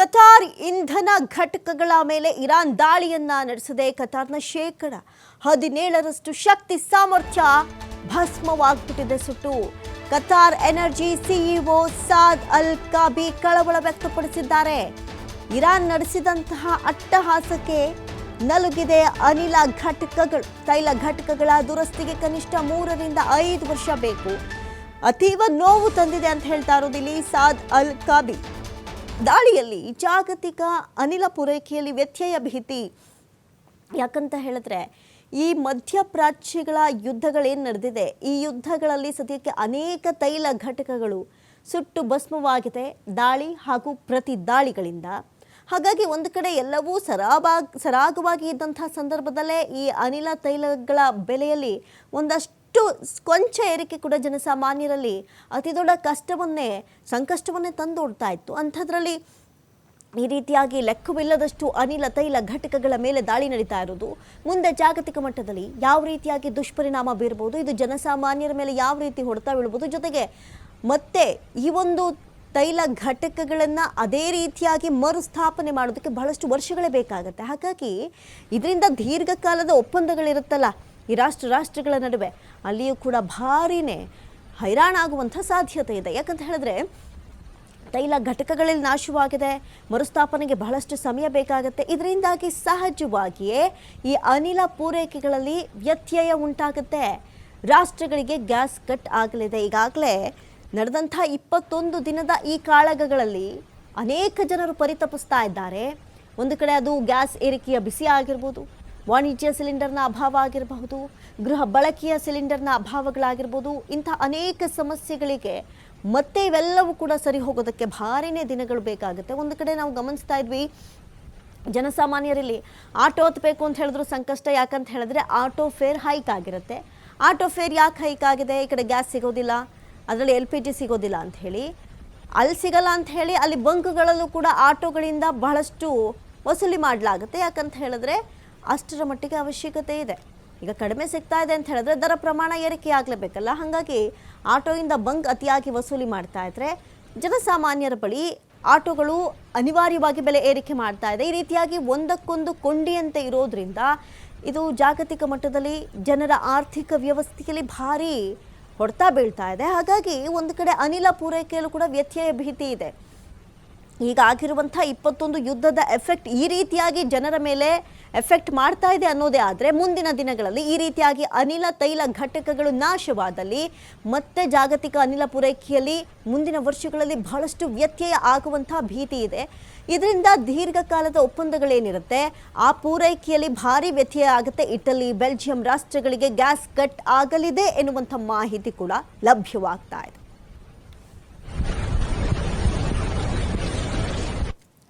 Qatar ಇಂಧನ ಘಟಕಗಳ ಮೇಲೆ ಇರಾನ್ ದಾಳಿಯನ್ನ ನಡೆಸಿದೆ. ಕತಾರ್ನ ಶೇಕಡ 17ರಷ್ಟು ಶಕ್ತಿ ಸಾಮರ್ಥ್ಯ ಭಸ್ಮವಾಗ್ಬಿಟ್ಟಿದೆ ಸುಟ್ಟು. ಕತಾರ್ ಎನರ್ಜಿ ಸಿಇಒ ಸಾದ್ ಅಲ್ ಕಾಬಿ ಕಳವಳ ವ್ಯಕ್ತಪಡಿಸಿದ್ದಾರೆ. ಇರಾನ್ ನಡೆಸಿದಂತಹ ಅಟ್ಟಹಾಸಕ್ಕೆ ನಲುಗಿದೆ ಅನಿಲ ಘಟಕಗಳು. ತೈಲ ಘಟಕಗಳ ದುರಸ್ತಿಗೆ ಕನಿಷ್ಠ 3 ರಿಂದ 5 ವರ್ಷ ಬೇಕು. ಅತೀವ ನೋವು ತಂದಿದೆ ಅಂತ ಹೇಳ್ತಾ ಇರೋದಿಲ್ಲಿ ಸಾದ್ ಅಲ್ ಕಾಬಿ. ದಾಳಿಯಲ್ಲಿ ಜಾಗತಿಕ ಅನಿಲ ಪೂರೈಕೆಯಲ್ಲಿ ವ್ಯತ್ಯಯ ಭೀತಿ. ಯಾಕಂತ ಹೇಳಿದ್ರೆ ಈ ಮಧ್ಯಪ್ರಾಚ್ಯಗಳ ಯುದ್ಧಗಳೇನು ನಡೆದಿದೆ, ಈ ಯುದ್ಧಗಳಲ್ಲಿ ಸದ್ಯಕ್ಕೆ ಅನೇಕ ತೈಲ ಘಟಕಗಳು ಸುಟ್ಟು ಭಸ್ಮವಾಗಿದೆ ದಾಳಿ ಹಾಗೂ ಪ್ರತಿ ದಾಳಿಗಳಿಂದ. ಹಾಗಾಗಿ ಒಂದು ಕಡೆ ಎಲ್ಲವೂ ಸರಾಗವಾಗಿ ಇದ್ದಂಥ ಸಂದರ್ಭದಲ್ಲೇ ಈ ಅನಿಲ ತೈಲಗಳ ಬೆಲೆಯಲ್ಲಿ ಒಂದಷ್ಟು ಕೊಂಚ ಏರಿಕೆ ಕೂಡ ಜನಸಾಮಾನ್ಯರಲ್ಲಿ ಅತಿ ದೊಡ್ಡ ಸಂಕಷ್ಟವನ್ನೇ ತಂದೊಡ್ತಾ ಇತ್ತು. ಅಂಥದ್ರಲ್ಲಿ ಈ ರೀತಿಯಾಗಿ ಲೆಕ್ಕವಿಲ್ಲದಷ್ಟು ಅನಿಲ ತೈಲ ಘಟಕಗಳ ಮೇಲೆ ದಾಳಿ ನಡೀತಾ ಇರೋದು ಮುಂದೆ ಜಾಗತಿಕ ಮಟ್ಟದಲ್ಲಿ ಯಾವ ರೀತಿಯಾಗಿ ದುಷ್ಪರಿಣಾಮ ಬೀರಬಹುದು, ಇದು ಜನಸಾಮಾನ್ಯರ ಮೇಲೆ ಯಾವ ರೀತಿ ಹೊಡೆತ ಬೀಳಬಹುದು, ಜೊತೆಗೆ ಮತ್ತೆ ಈ ಒಂದು ತೈಲ ಘಟಕಗಳನ್ನು ಅದೇ ರೀತಿಯಾಗಿ ಮರುಸ್ಥಾಪನೆ ಮಾಡೋದಕ್ಕೆ ಬಹಳಷ್ಟು ವರ್ಷಗಳೇ ಬೇಕಾಗುತ್ತೆ. ಹಾಗಾಗಿ ಇದರಿಂದ ದೀರ್ಘಕಾಲದ ಒಪ್ಪಂದಗಳಿರುತ್ತಲ್ಲ ಈ ರಾಷ್ಟ್ರಗಳ ನಡುವೆ, ಅಲ್ಲಿಯೂ ಕೂಡ ಭಾರಿನೇ ಹೈರಾಣಾಗುವಂಥ ಸಾಧ್ಯತೆ ಇದೆ. ಯಾಕಂತ ಹೇಳಿದ್ರೆ ತೈಲ ಘಟಕಗಳಲ್ಲಿ ನಾಶವಾಗಿದೆ, ಮರುಸ್ಥಾಪನೆಗೆ ಬಹಳಷ್ಟು ಸಮಯ ಬೇಕಾಗುತ್ತೆ. ಇದರಿಂದಾಗಿ ಸಹಜವಾಗಿಯೇ ಈ ಅನಿಲ ಪೂರೈಕೆಗಳಲ್ಲಿ ವ್ಯತ್ಯಯ ಉಂಟಾಗುತ್ತೆ. ರಾಷ್ಟ್ರಗಳಿಗೆ ಗ್ಯಾಸ್ ಕಟ್ ಆಗಲಿದೆ. ಈಗಾಗಲೇ ನಡೆದಂಥ 21 ದಿನದ ಈ ಕಾಳಗಗಳಲ್ಲಿ ಅನೇಕ ಜನರು ಪರಿತಪಿಸ್ತಾ ಇದ್ದಾರೆ. ಒಂದು ಕಡೆ ಅದು ಗ್ಯಾಸ್ ಏರಿಕೆಯ ಬಿಸಿ ಆಗಿರ್ಬೋದು, ವಾಣಿಜ್ಯ ಸಿಲಿಂಡರ್ನ ಅಭಾವ ಆಗಿರಬಹುದು, ಗೃಹ ಬಳಕೆಯ ಸಿಲಿಂಡರ್ನ ಅಭಾವಗಳಾಗಿರ್ಬೋದು. ಇಂಥ ಅನೇಕ ಸಮಸ್ಯೆಗಳಿಗೆ ಮತ್ತೆ ಇವೆಲ್ಲವೂ ಕೂಡ ಸರಿ ಹೋಗೋದಕ್ಕೆ ಭಾರಿನೇ ದಿನಗಳು ಬೇಕಾಗುತ್ತೆ. ಒಂದು ಕಡೆ ನಾವು ಗಮನಿಸ್ತಾ ಇದ್ವಿ, ಜನಸಾಮಾನ್ಯರಲ್ಲಿ ಆಟೋ ಹತ್ತಬೇಕು ಅಂತ ಹೇಳಿದ್ರು ಸಂಕಷ್ಟ. ಯಾಕಂತ ಹೇಳಿದ್ರೆ ಆಟೋ ಫೇರ್ ಹೈಕ್ ಆಗಿರುತ್ತೆ. ಆಟೋ ಫೇರ್ ಯಾಕೆ ಹೈಕ್ ಆಗಿದೆ? ಈ ಕಡೆ ಗ್ಯಾಸ್ ಸಿಗೋದಿಲ್ಲ, ಅದರಲ್ಲಿ LPG ಸಿಗೋದಿಲ್ಲ ಅಂತ ಹೇಳಿ, ಅಲ್ಲಿ ಸಿಗಲ್ಲ ಅಂತ ಹೇಳಿ ಅಲ್ಲಿ ಬಂಕ್ಗಳಲ್ಲೂ ಕೂಡ ಆಟೋಗಳಿಂದ ಬಹಳಷ್ಟು ವಸೂಲಿ ಮಾಡಲಾಗುತ್ತೆ. ಯಾಕಂತ ಹೇಳಿದ್ರೆ ಅಷ್ಟರ ಮಟ್ಟಿಗೆ ಅವಶ್ಯಕತೆ ಇದೆ. ಈಗ ಕಡಿಮೆ ಸಿಗ್ತಾ ಇದೆ ಅಂತ ಹೇಳಿದ್ರೆ ದರ ಪ್ರಮಾಣ ಏರಿಕೆ ಆಗಲೇಬೇಕಲ್ಲ. ಹಾಗಾಗಿ ಆಟೋಯಿಂದ ಬಂಕ್ ಅತಿಯಾಗಿ ವಸೂಲಿ ಮಾಡ್ತಾ ಇದ್ರೆ ಜನಸಾಮಾನ್ಯರ ಬಳಿ ಆಟೋಗಳು ಅನಿವಾರ್ಯವಾಗಿ ಬೆಲೆ ಏರಿಕೆ ಮಾಡ್ತಾ ಇದೆ. ಈ ರೀತಿಯಾಗಿ ಒಂದಕ್ಕೊಂದು ಕೊಂಡಿಯಂತೆ ಇರೋದ್ರಿಂದ ಇದು ಜಾಗತಿಕ ಮಟ್ಟದಲ್ಲಿ ಜನರ ಆರ್ಥಿಕ ವ್ಯವಸ್ಥೆಯಲ್ಲಿ ಭಾರಿ ಹೊಡೆತ ಬೀಳ್ತಾ ಇದೆ. ಹಾಗಾಗಿ ಒಂದು ಕಡೆ ಅನಿಲ ಪೂರೈಕೆಯಲ್ಲೂ ಕೂಡ ವ್ಯತ್ಯಯ ಭೀತಿ ಇದೆ. ಈಗ ಆಗಿರುವಂಥ 21 ಯುದ್ಧದ ಎಫೆಕ್ಟ್ ಈ ರೀತಿಯಾಗಿ ಜನರ ಮೇಲೆ ಎಫೆಕ್ಟ್ ಮಾಡ್ತಾ ಇದೆ ಅನ್ನೋದೇ ಆದರೆ ಮುಂದಿನ ದಿನಗಳಲ್ಲಿ ಈ ರೀತಿಯಾಗಿ ಅನಿಲ ತೈಲ ಘಟಕಗಳು ನಾಶವಾದಲ್ಲಿ ಮತ್ತೆ ಜಾಗತಿಕ ಅನಿಲ ಪೂರೈಕೆಯಲ್ಲಿ ಮುಂದಿನ ವರ್ಷಗಳಲ್ಲಿ ಬಹಳಷ್ಟು ವ್ಯತ್ಯಯ ಆಗುವಂಥ ಭೀತಿ ಇದೆ. ಇದರಿಂದ ದೀರ್ಘಕಾಲದ ಒಪ್ಪಂದಗಳೇನಿರುತ್ತೆ ಆ ಪೂರೈಕೆಯಲ್ಲಿ ಭಾರಿ ವ್ಯತ್ಯಯ ಆಗುತ್ತೆ. ಇಟಲಿ, ಬೆಲ್ಜಿಯಂ ರಾಷ್ಟ್ರಗಳಿಗೆ ಗ್ಯಾಸ್ ಕಟ್ ಆಗಲಿದೆ ಎನ್ನುವಂಥ ಮಾಹಿತಿ ಕೂಡ ಲಭ್ಯವಾಗ್ತಾ ಇದೆ.